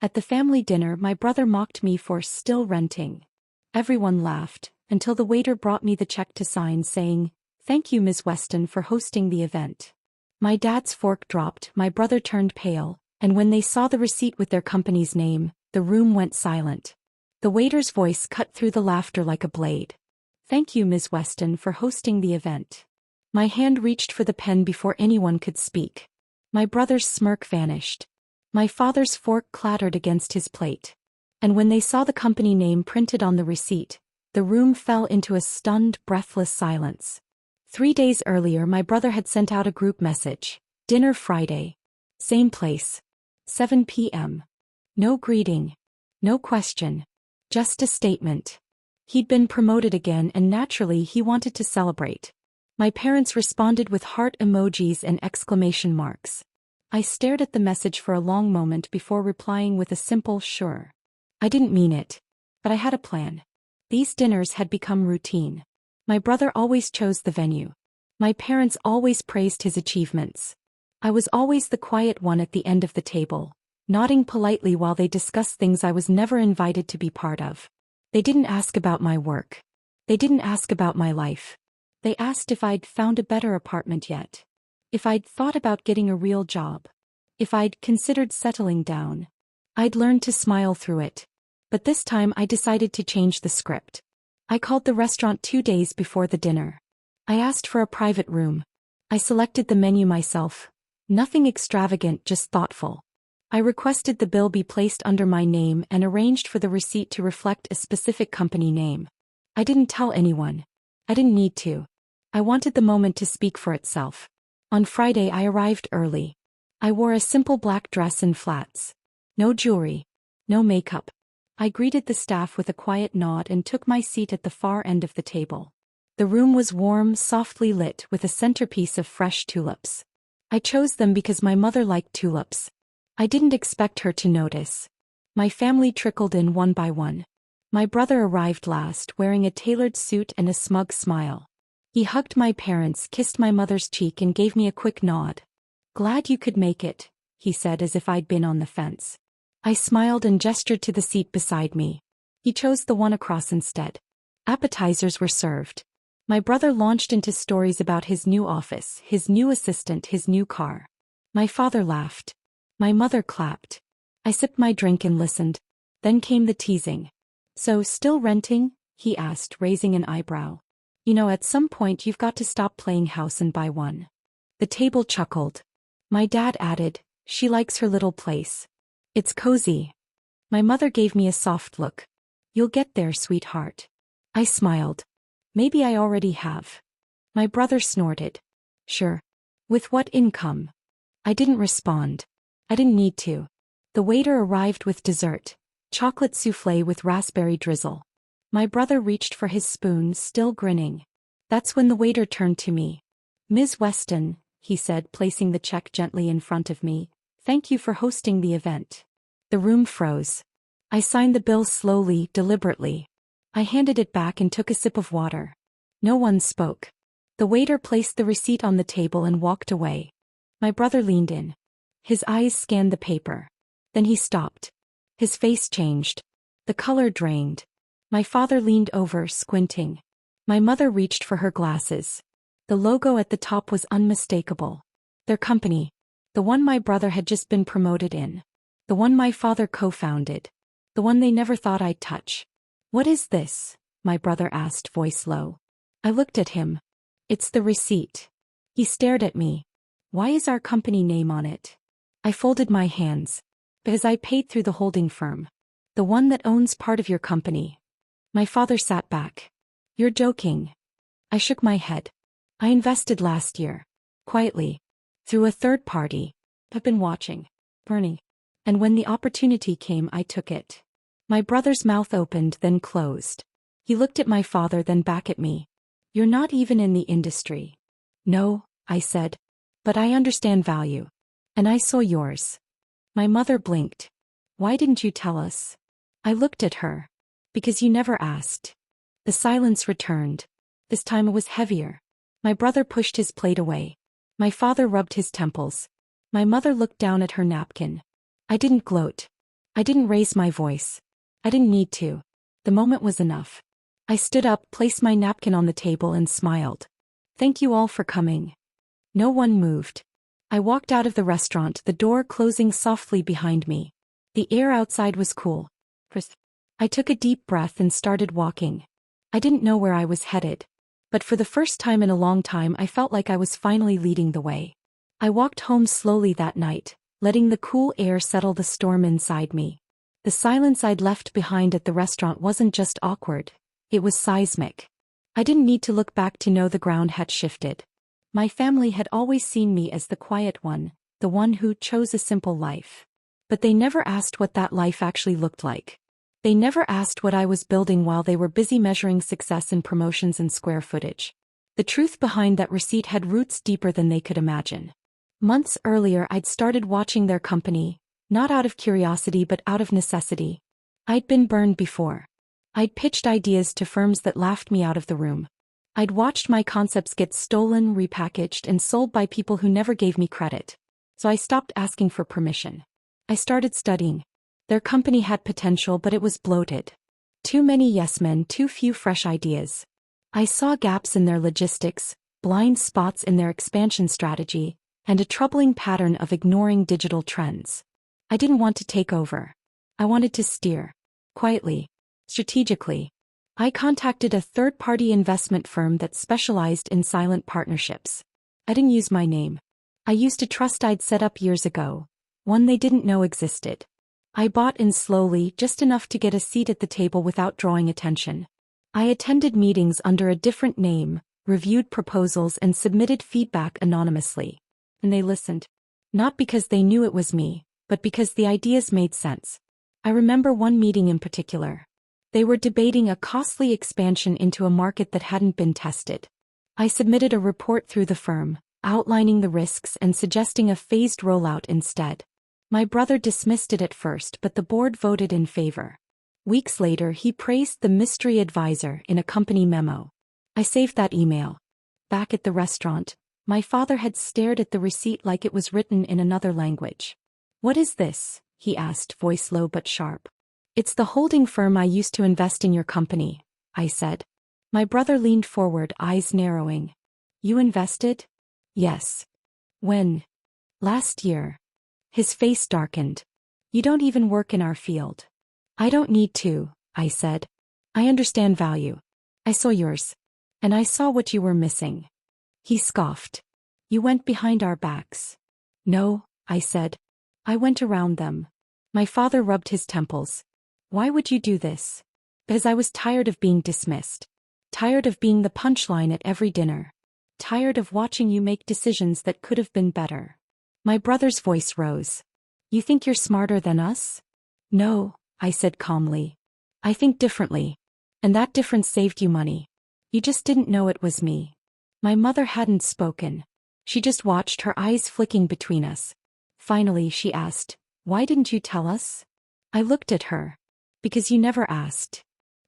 At the family dinner, my brother mocked me for still renting. Everyone laughed, until the waiter brought me the check to sign saying, "Thank you, Ms. Weston, for hosting the event." My dad's fork dropped, my brother turned pale, and when they saw the receipt with their company's name, the room went silent. The waiter's voice cut through the laughter like a blade. "Thank you, Ms. Weston, for hosting the event." My hand reached for the pen before anyone could speak. My brother's smirk vanished. My father's fork clattered against his plate. And when they saw the company name printed on the receipt, the room fell into a stunned, breathless silence. 3 days earlier, my brother had sent out a group message. "Dinner Friday. Same place. 7 p.m. No greeting. No question. Just a statement." He'd been promoted again and naturally he wanted to celebrate. My parents responded with heart emojis and exclamation marks. I stared at the message for a long moment before replying with a simple "sure." I didn't mean it. But I had a plan. These dinners had become routine. My brother always chose the venue. My parents always praised his achievements. I was always the quiet one at the end of the table, nodding politely while they discussed things I was never invited to be part of. They didn't ask about my work. They didn't ask about my life. They asked if I'd found a better apartment yet. If I'd thought about getting a real job. If I'd considered settling down. I'd learned to smile through it. But this time I decided to change the script. I called the restaurant 2 days before the dinner. I asked for a private room. I selected the menu myself. Nothing extravagant, just thoughtful. I requested the bill be placed under my name and arranged for the receipt to reflect a specific company name. I didn't tell anyone. I didn't need to. I wanted the moment to speak for itself. On Friday I arrived early. I wore a simple black dress and flats. No jewelry. No makeup. I greeted the staff with a quiet nod and took my seat at the far end of the table. The room was warm, softly lit with a centerpiece of fresh tulips. I chose them because my mother liked tulips. I didn't expect her to notice. My family trickled in one by one. My brother arrived last, wearing a tailored suit and a smug smile. He hugged my parents, kissed my mother's cheek and gave me a quick nod. "Glad you could make it," he said as if I'd been on the fence. I smiled and gestured to the seat beside me. He chose the one across instead. Appetizers were served. My brother launched into stories about his new office, his new assistant, his new car. My father laughed. My mother clapped. I sipped my drink and listened. Then came the teasing. "So, still renting?" he asked, raising an eyebrow. "You know, at some point you've got to stop playing house and buy one." The table chuckled. My dad added, "She likes her little place. It's cozy." My mother gave me a soft look. "You'll get there, sweetheart." I smiled. "Maybe I already have." My brother snorted. "Sure. With what income?" I didn't respond. I didn't need to. The waiter arrived with dessert. Chocolate souffle with raspberry drizzle. My brother reached for his spoon, still grinning. That's when the waiter turned to me. "Ms. Weston," he said, placing the check gently in front of me, "thank you for hosting the event." The room froze. I signed the bill slowly, deliberately. I handed it back and took a sip of water. No one spoke. The waiter placed the receipt on the table and walked away. My brother leaned in. His eyes scanned the paper. Then he stopped. His face changed. The color drained. My father leaned over, squinting. My mother reached for her glasses. The logo at the top was unmistakable. Their company. The one my brother had just been promoted in. The one my father co-founded. The one they never thought I'd touch. "What is this?" my brother asked, voice low. I looked at him. "It's the receipt." He stared at me. "Why is our company name on it?" I folded my hands. "Because I paid through the holding firm. The one that owns part of your company." My father sat back. "You're joking." I shook my head. "I invested last year. Quietly. Through a third party. I've been watching. Burning. And when the opportunity came, I took it." My brother's mouth opened, then closed. He looked at my father, then back at me. "You're not even in the industry." "No," I said. "But I understand value. And I saw yours." My mother blinked. "Why didn't you tell us?" I looked at her. "Because you never asked." The silence returned. This time it was heavier. My brother pushed his plate away. My father rubbed his temples. My mother looked down at her napkin. I didn't gloat. I didn't raise my voice. I didn't need to. The moment was enough. I stood up, placed my napkin on the table and smiled. Thank you all for coming. No one moved. I walked out of the restaurant, the door closing softly behind me. The air outside was cool. I took a deep breath and started walking. I didn't know where I was headed. But for the first time in a long time I felt like I was finally leading the way. I walked home slowly that night, letting the cool air settle the storm inside me. The silence I'd left behind at the restaurant wasn't just awkward, it was seismic. I didn't need to look back to know the ground had shifted. My family had always seen me as the quiet one, the one who chose a simple life. But they never asked what that life actually looked like. They never asked what I was building while they were busy measuring success in promotions and square footage. The truth behind that receipt had roots deeper than they could imagine. Months earlier I'd started watching their company, not out of curiosity but out of necessity. I'd been burned before. I'd pitched ideas to firms that laughed me out of the room. I'd watched my concepts get stolen, repackaged, and sold by people who never gave me credit. So I stopped asking for permission. I started studying. Their company had potential, but it was bloated. Too many yes men, too few fresh ideas. I saw gaps in their logistics, blind spots in their expansion strategy, and a troubling pattern of ignoring digital trends. I didn't want to take over. I wanted to steer. Quietly. Strategically. I contacted a third-party investment firm that specialized in silent partnerships. I didn't use my name. I used a trust I'd set up years ago, one they didn't know existed. I bought in slowly, just enough to get a seat at the table without drawing attention. I attended meetings under a different name, reviewed proposals and submitted feedback anonymously. And they listened. Not because they knew it was me, but because the ideas made sense. I remember one meeting in particular. They were debating a costly expansion into a market that hadn't been tested. I submitted a report through the firm, outlining the risks and suggesting a phased rollout instead. My brother dismissed it at first, but the board voted in favor. Weeks later, he praised the mystery advisor in a company memo. I saved that email. Back at the restaurant, my father had stared at the receipt like it was written in another language. "What is this?" he asked, voice low but sharp. "It's the holding firm I used to invest in your company," I said. My brother leaned forward, eyes narrowing. "You invested?" "Yes." "When?" "Last year." His face darkened. "You don't even work in our field." "I don't need to," I said. "I understand value. I saw yours. And I saw what you were missing." He scoffed. "You went behind our backs." "No," I said. "I went around them." My father rubbed his temples. "Why would you do this?" "Because I was tired of being dismissed. Tired of being the punchline at every dinner. Tired of watching you make decisions that could have been better." My brother's voice rose. "You think you're smarter than us?" "No," I said calmly. "I think differently. And that difference saved you money. You just didn't know it was me." My mother hadn't spoken. She just watched, her eyes flicking between us. Finally, she asked, "Why didn't you tell us?" I looked at her. "Because you never asked."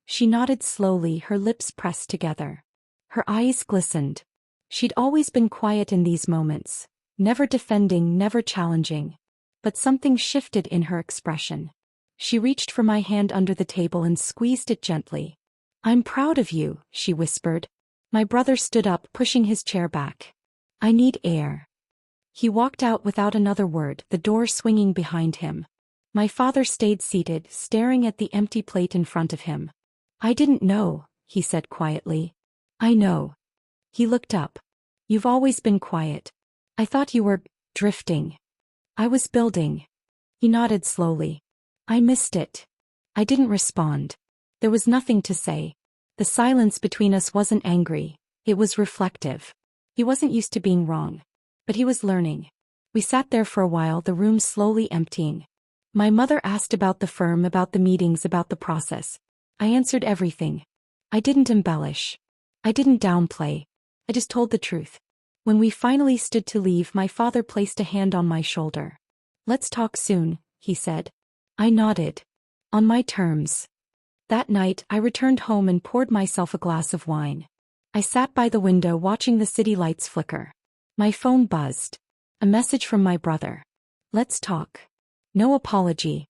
She nodded slowly, her lips pressed together. Her eyes glistened. She'd always been quiet in these moments. Never defending, never challenging. But something shifted in her expression. She reached for my hand under the table and squeezed it gently. "I'm proud of you," she whispered. My brother stood up, pushing his chair back. "I need air." He walked out without another word, the door swinging behind him. My father stayed seated, staring at the empty plate in front of him. "I didn't know," he said quietly. "I know." He looked up. "You've always been quiet. I thought you were drifting." "I was building." He nodded slowly. "I missed it." I didn't respond. There was nothing to say. The silence between us wasn't angry, it was reflective. He wasn't used to being wrong. But he was learning. We sat there for a while, the room slowly emptying. My mother asked about the firm, about the meetings, about the process. I answered everything. I didn't embellish. I didn't downplay. I just told the truth. When we finally stood to leave, my father placed a hand on my shoulder. "Let's talk soon," he said. I nodded. "On my terms." That night, I returned home and poured myself a glass of wine. I sat by the window watching the city lights flicker. My phone buzzed. A message from my brother. "Let's talk." No apology.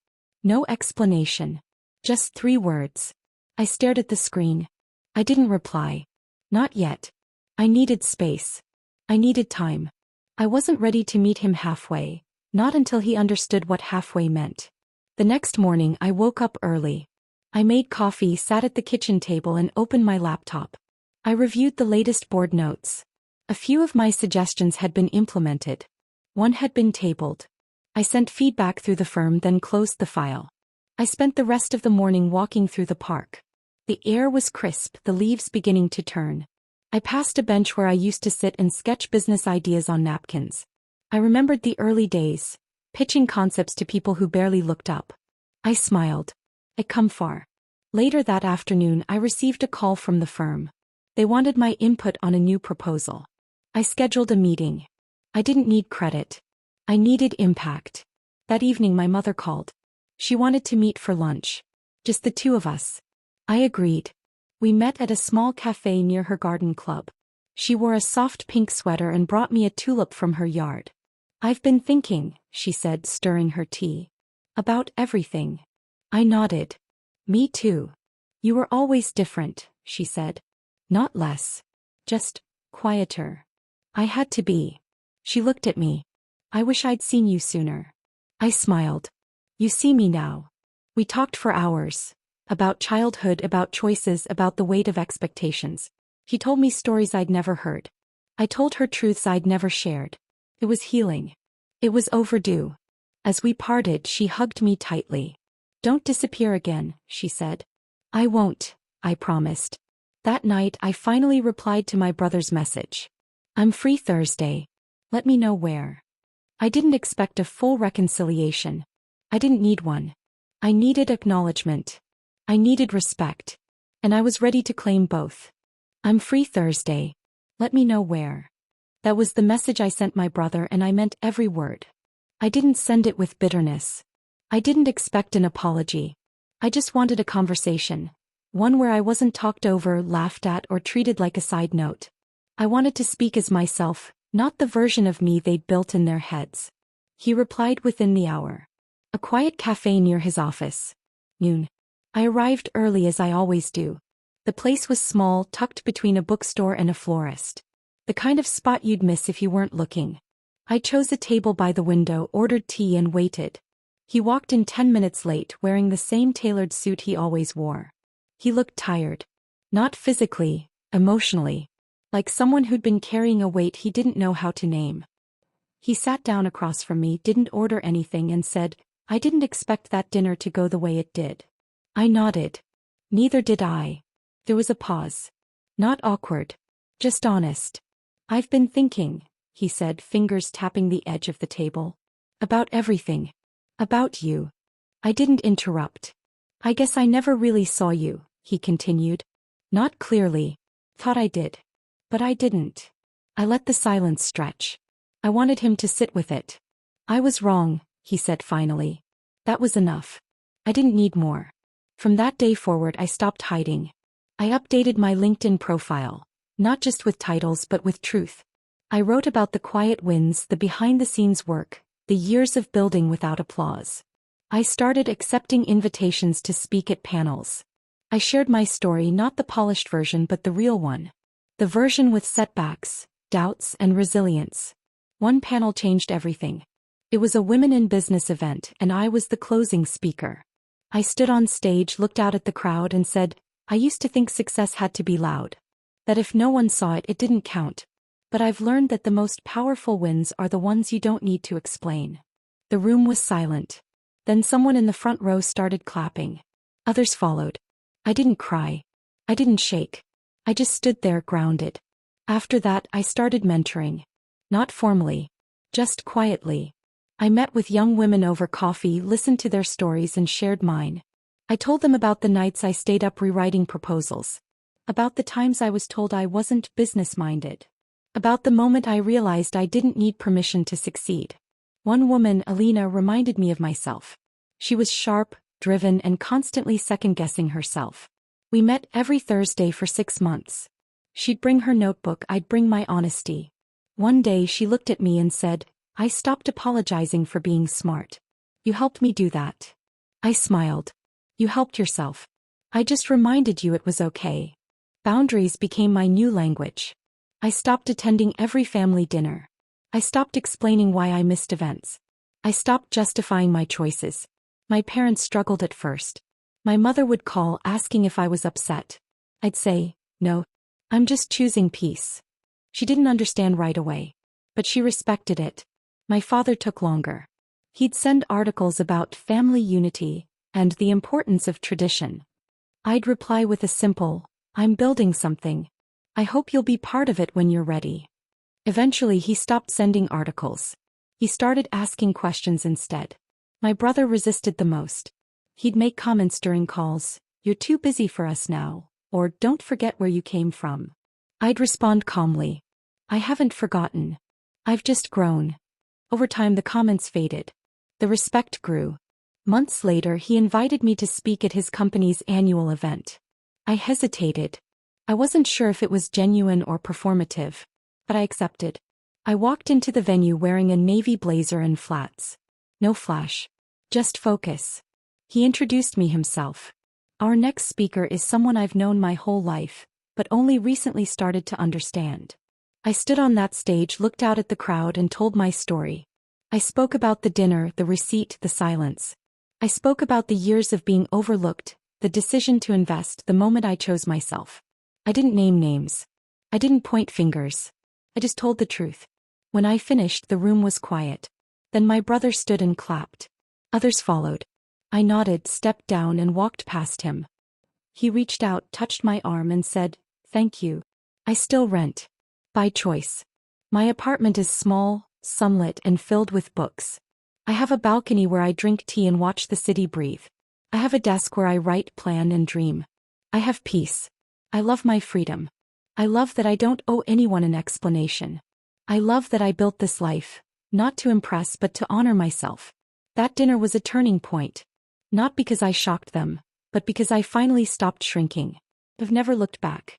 No explanation. Just 3 words. I stared at the screen. I didn't reply. Not yet. I needed space. I needed time. I wasn't ready to meet him halfway, not until he understood what halfway meant. The next morning I woke up early. I made coffee, sat at the kitchen table and opened my laptop. I reviewed the latest board notes. A few of my suggestions had been implemented. One had been tabled. I sent feedback through the firm, then closed the file. I spent the rest of the morning walking through the park. The air was crisp, the leaves beginning to turn. I passed a bench where I used to sit and sketch business ideas on napkins. I remembered the early days, pitching concepts to people who barely looked up. I smiled. I'd come far. Later that afternoon I received a call from the firm. They wanted my input on a new proposal. I scheduled a meeting. I didn't need credit. I needed impact. That evening my mother called. She wanted to meet for lunch. Just the 2 of us. I agreed. We met at a small cafe near her garden club. She wore a soft pink sweater and brought me a tulip from her yard. "I've been thinking," she said, stirring her tea. "About everything." I nodded. "Me too. You were always different," she said. "Not less. Just quieter." "I had to be." She looked at me. "I wish I'd seen you sooner." I smiled. "You see me now." We talked for hours. About childhood, about choices, about the weight of expectations. She told me stories I'd never heard. I told her truths I'd never shared. It was healing. It was overdue. As we parted, she hugged me tightly. "Don't disappear again," she said. "I won't," I promised. That night I finally replied to my brother's message. "I'm free Thursday. Let me know where." I didn't expect a full reconciliation. I didn't need one. I needed acknowledgement. I needed respect. And I was ready to claim both. "I'm free Thursday. Let me know where." That was the message I sent my brother, and I meant every word. I didn't send it with bitterness. I didn't expect an apology. I just wanted a conversation. One where I wasn't talked over, laughed at, or treated like a side note. I wanted to speak as myself, not the version of me they'd built in their heads. He replied within the hour. A quiet cafe near his office. Noon. I arrived early as I always do. The place was small, tucked between a bookstore and a florist. The kind of spot you'd miss if you weren't looking. I chose a table by the window, ordered tea and waited. He walked in 10 minutes late, wearing the same tailored suit he always wore. He looked tired. Not physically, emotionally. Like someone who'd been carrying a weight he didn't know how to name. He sat down across from me, didn't order anything, and said, "I didn't expect that dinner to go the way it did." I nodded. Neither did I. There was a pause. Not awkward. Just honest. "I've been thinking," he said, fingers tapping the edge of the table. "About everything. About you." I didn't interrupt. "I guess I never really saw you," he continued. "Not clearly. Thought I did. But I didn't." I let the silence stretch. I wanted him to sit with it. "I was wrong," he said finally. That was enough. I didn't need more. From that day forward I stopped hiding. I updated my LinkedIn profile, not just with titles but with truth. I wrote about the quiet wins, the behind-the-scenes work, the years of building without applause. I started accepting invitations to speak at panels. I shared my story, not the polished version but the real one. The version with setbacks, doubts, and resilience. One panel changed everything. It was a women in business event, and I was the closing speaker. I stood on stage, looked out at the crowd, and said, "I used to think success had to be loud. That if no one saw it, it didn't count. But I've learned that the most powerful wins are the ones you don't need to explain." The room was silent. Then someone in the front row started clapping. Others followed. I didn't cry. I didn't shake. I just stood there, grounded. After that, I started mentoring. Not formally. Just quietly. I met with young women over coffee, listened to their stories, and shared mine. I told them about the nights I stayed up rewriting proposals. About the times I was told I wasn't business-minded. About the moment I realized I didn't need permission to succeed. One woman, Alina, reminded me of myself. She was sharp, driven, and constantly second-guessing herself. We met every Thursday for 6 months. She'd bring her notebook, I'd bring my honesty. One day she looked at me and said, "I stopped apologizing for being smart. You helped me do that." I smiled. You helped yourself. I just reminded you it was okay. Boundaries became my new language. I stopped attending every family dinner. I stopped explaining why I missed events. I stopped justifying my choices. My parents struggled at first. My mother would call asking if I was upset. I'd say, no, I'm just choosing peace. She didn't understand right away, but she respected it. My father took longer. He'd send articles about family unity and the importance of tradition. I'd reply with a simple, I'm building something. I hope you'll be part of it when you're ready. Eventually he stopped sending articles. He started asking questions instead. My brother resisted the most. He'd make comments during calls, you're too busy for us now, or don't forget where you came from. I'd respond calmly, I haven't forgotten. I've just grown. Over time the comments faded. The respect grew. Months later he invited me to speak at his company's annual event. I hesitated. I wasn't sure if it was genuine or performative, but I accepted. I walked into the venue wearing a navy blazer and flats. No flash. Just focus. He introduced me himself. Our next speaker is someone I've known my whole life, but only recently started to understand. I stood on that stage, looked out at the crowd and told my story. I spoke about the dinner, the receipt, the silence. I spoke about the years of being overlooked, the decision to invest, the moment I chose myself. I didn't name names. I didn't point fingers. I just told the truth. When I finished, the room was quiet. Then my brother stood and clapped. Others followed. I nodded, stepped down and walked past him. He reached out, touched my arm and said, thank you. I still rent. By choice. My apartment is small, sunlit and filled with books. I have a balcony where I drink tea and watch the city breathe. I have a desk where I write, plan and dream. I have peace. I love my freedom. I love that I don't owe anyone an explanation. I love that I built this life, not to impress but to honor myself. That dinner was a turning point. Not because I shocked them, but because I finally stopped shrinking. I've never looked back.